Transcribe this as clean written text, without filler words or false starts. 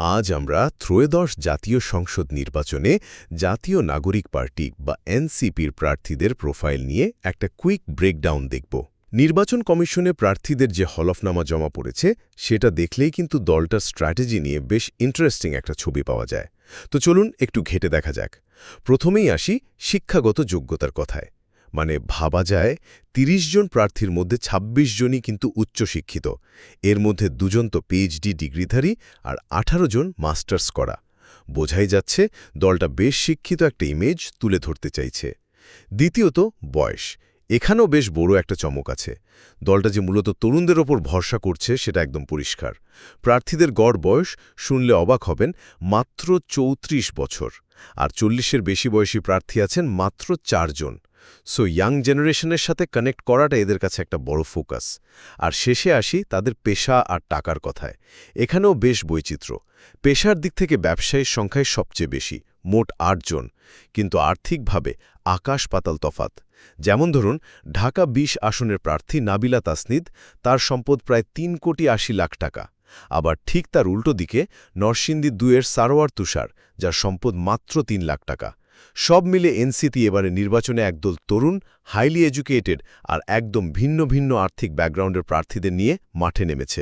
আজ আমরা ত্রয়োদশ জাতীয় সংসদ নির্বাচনে জাতীয় নাগরিক পার্টি বা এনসিপির প্রার্থীদের প্রোফাইল নিয়ে একটা কুইক ব্রেকডাউন দেখব। নির্বাচন কমিশনে প্রার্থীদের যে হলফনামা জমা পড়েছে সেটা দেখলেই কিন্তু দলটার স্ট্র্যাটেজি নিয়ে বেশ ইন্টারেস্টিং একটা ছবি পাওয়া যায়। তো চলুন একটু ঘেঁটে দেখা যাক। প্রথমেই আসি শিক্ষাগত যোগ্যতার কথায়। মানে ভাবা যায় ৩০ জন প্রার্থীর মধ্যে ২৬ জনই কিন্তু উচ্চশিক্ষিত। এর মধ্যে ২ জন তো পিএইচডি ডিগ্রিধারী আর ১৮ জন মাস্টার্স করা। বোঝাই যাচ্ছে দলটা বেশ শিক্ষিত একটা ইমেজ তুলে ধরতে চাইছে। দ্বিতীয়ত বয়স। এখানেও বেশ বড় একটা চমক আছে। দলটা যে মূলত তরুণদের ওপর ভরসা করছে সেটা একদম পরিষ্কার। প্রার্থীদের গড় বয়স শুনলে অবাক হবেন, মাত্র ৩৪ বছর। আর ৪০-এর বেশি বয়সী প্রার্থী আছেন মাত্র ৪ জন। সো ইয়াং জেনারেশনের সাথে কানেক্ট করাটা এদের কাছে একটা বড় ফোকাস। আর শেষে আসি তাদের পেশা আর টাকার কথায়। এখানেও বেশ বৈচিত্র্য। পেশার দিক থেকে ব্যবসায়ীর সংখ্যায় সবচেয়ে বেশি, মোট ৮ জন। কিন্তু আর্থিকভাবে আকাশ পাতাল তফাত। যেমন ধরুন, ঢাকা ২০ আসনের প্রার্থী নাবিলা তাসনিদ, তার সম্পদ প্রায় ৩,৮০,০০,০০০ টাকা। আবার ঠিক তার উল্টো দিকে নরসিংদী ২-এর সারোয়ার তুষার, যার সম্পদ মাত্র ৩ লাখ টাকা। সব মিলে এনসিপি এবারে নির্বাচনে একদল তরুণ, হাইলি এডুকেটেড আর একদম ভিন্ন ভিন্ন আর্থিক ব্যাকগ্রাউন্ডের প্রার্থীদের নিয়ে মাঠে নেমেছে।